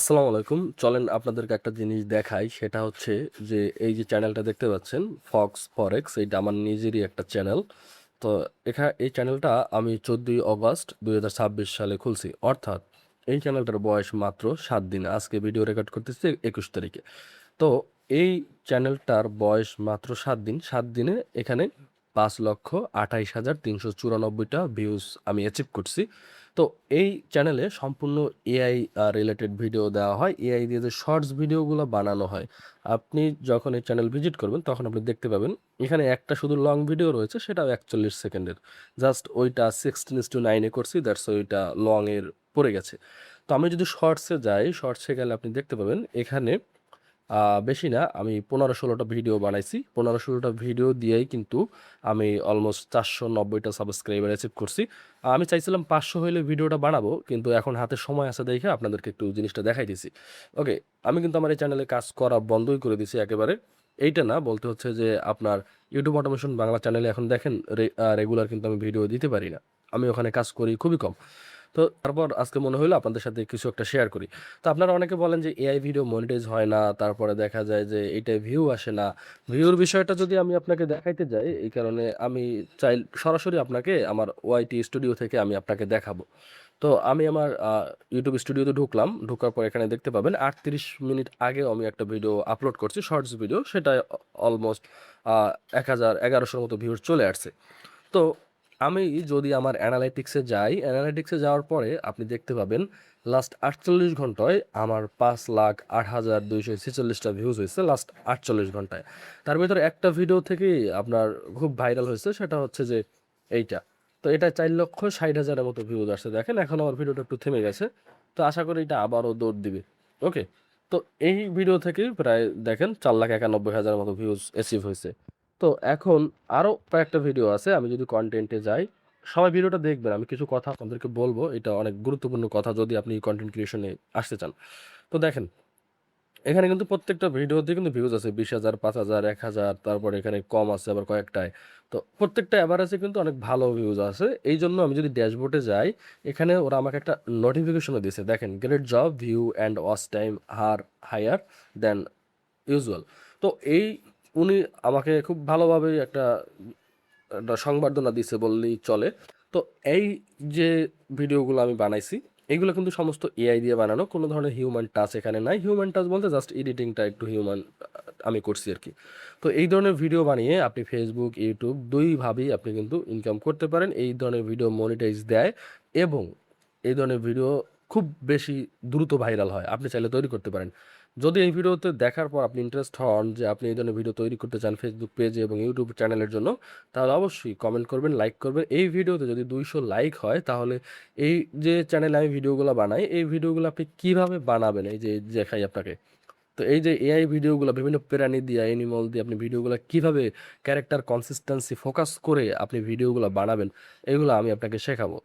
আসসালামু আলাইকুম। চলেন আপনাদেরকে একটা জিনিস দেখাই। সেটা হচ্ছে যে এই যে চ্যানেলটা দেখতে পাচ্ছেন ফক্স ফরেক্স, এইটা আমার নিজেরই একটা চ্যানেল। তো এই চ্যানেলটা আমি 14ই অগস্ট 2026 সালে খুলছি। অর্থাৎ এই চ্যানেলটার বয়স মাত্র 7 দিন। আজকে ভিডিও রেকর্ড করতেছি 21 তারিখে। তো এই চ্যানেলটার বয়স মাত্র 7 দিন। 7 দিনে এখানে 5,28,394টা ভিউজ আমি অ্যাচিভ করছি। তো এই চ্যানেলে সম্পূর্ণ এআই রিলেটেড ভিডিও দেওয়া হয়। এআই দিয়ে যে শর্টস ভিডিওগুলো বানানো হয়, আপনি যখন এই চ্যানেল ভিজিট করবেন তখন আপনি দেখতে পাবেন এখানে একটা শুধু লং ভিডিও রয়েছে, সেটাও 41 সেকেন্ডের। জাস্ট ওইটা 16:9 এ করছি, দ্যাটস ওইটা লং এর পড়ে গেছে। তো আমি যদি শর্টসে যাই, শর্টসে গেলে আপনি দেখতে পাবেন এখানে বেশি না, আমি 15-16টা ভিডিও বানাইছি। 15-16টা ভিডিও দিয়েই কিন্তু আমি অলমোস্ট 490টা সাবস্ক্রাইবার অ্যাচিভ করছি। আমি চাইছিলাম 500 হইলে ভিডিওটা বানাবো, কিন্তু এখন হাতে সময় আছে দেখে আপনাদেরকে একটু জিনিসটা দেখাই দিছি। ওকে, আমি কিন্তু আমার এই চ্যানেলে কাজ করা বন্ধই করে দিছি একেবারে। এইটা না, বলতে হচ্ছে যে আপনার ইউটিউব অটোমেশন বাংলা চ্যানেলে এখন দেখেন রেগুলার কিন্তু আমি ভিডিও দিতে পারি না। আমি ওখানে কাজ করি খুবই কম। তো তারপর আজকে মনে হইলো আপনাদের সাথে কিছু একটা শেয়ার করি। তো আপনারা অনেকে বলেন যে এআই ভিডিও মনিটাইজ হয় না, তারপরে দেখা যায় যে এইটায় ভিউ আসে না। ভিউর বিষয়টা যদি আমি আপনাকে দেখাইতে যাই, এই কারণে আমি চাই সরাসরি আপনাকে আমার ওআইটি স্টুডিও থেকে আমি আপনাকে দেখাবো। তো আমি আমার ইউটিউব স্টুডিওতে ঢুকলাম। ঢোকার পর এখানে দেখতে পাবেন 38 মিনিট আগেও আমি একটা ভিডিও আপলোড করছি, শর্টস ভিডিও। সেটা অলমোস্ট 1100-1100 মতো ভিউজ চলে আসছে। তো আমি যদি আমার অ্যানালাইটিক্সে যাই, অ্যানালাইটিক্সে যাওয়ার পরে আপনি দেখতে পাবেন লাস্ট 48 ঘন্টায় আমার 5,08,246টা ভিউজ হয়েছে লাস্ট 48 ঘন্টায়। তার ভিতরে একটা ভিডিও থেকেই আপনার খুব ভাইরাল হয়েছে, সেটা হচ্ছে যে এইটা। তো এটা 4,60,000-এর মতো ভিউজ আসছে। দেখেন এখন আমার ভিডিওটা একটু থেমে গেছে। তো আশা করি এটা আবারও দৌড় দিবে। ওকে, তো এই ভিডিও থেকেই প্রায় দেখেন 4,91,000-এর মতো ভিউজ অ্যাচিভ হয়েছে। তো এখন আরও কয়েকটা ভিডিও আছে, আমি যদি কন্টেন্টে যাই, সবাই ভিডিওটা দেখবেন। আমি কিছু কথা আপনাদেরকে বলবো, এটা অনেক গুরুত্বপূর্ণ কথা যদি আপনি কন্টেন্ট ক্রিয়েশনে আসতে চান। তো দেখেন, এখানে কিন্তু প্রত্যেকটা ভিডিওতে কিন্তু ভিউজ আছে 20,000, 5,000, 1,000, তারপরে এখানে কম আছে আবার কয়েকটায়। তো প্রত্যেকটা অ্যাভারেজে কিন্তু অনেক ভালো ভিউজ আছে। এই জন্য আমি যদি ড্যাশবোর্ডে যাই, এখানে ওরা আমাকে একটা নোটিফিকেশনও দিয়েছে। দেখেন, great job, view and watch time আর হায়ার দেন ইউজুয়াল। তো এই উনি আমাকে খুব ভালোভাবেই একটা সংবর্ধনা দিছে বললেই চলে। তো এই যে ভিডিওগুলো আমি বানাইছি, এগুলো কিন্তু সমস্ত এআই দিয়ে বানানো, কোনো ধরনের হিউম্যান টাচ এখানে নাই। হিউম্যান টাচ বলতে জাস্ট এডিটিংটা একটু হিউম্যান আমি করছি আর কি। তো এই ধরনের ভিডিও বানিয়ে আপনি ফেসবুক, ইউটিউব দুইভাবেই আপনি কিন্তু ইনকাম করতে পারেন। এই ধরনের ভিডিও মনিটাইজ দেয় এবং এই ধরনের ভিডিও খুব বেশি দ্রুত ভাইরাল হয়। আপনি চাইলে তৈরি করতে পারেন। যদি এই ভিডিওতে দেখার পর আপনি ইন্টারেস্ট হন যে আপনি এই ধরনের ভিডিও তৈরি করতে চান ফেসবুক পেজে এবং ইউটিউব চ্যানেলের জন্য, তাহলে অবশ্যই কমেন্ট করবেন, লাইক করবেন। এই ভিডিওতে যদি 200 লাইক হয়, তাহলে এই যে চ্যানেলে আমি ভিডিওগুলো বানাই, এই ভিডিওগুলো আপনি কিভাবে বানাবেন, এই যে দেখাই আপনাকে। তো এই যে এআই ভিডিওগুলো বিভিন্ন প্রাণী দিয়ে, অ্যানিমাল দিয়ে আপনি ভিডিওগুলো কিভাবে ক্যারেক্টার কনসিস্টেন্সি ফোকাস করে আপনি ভিডিওগুলো বানাবেন, এগুলো আমি আপনাকে শেখাবো।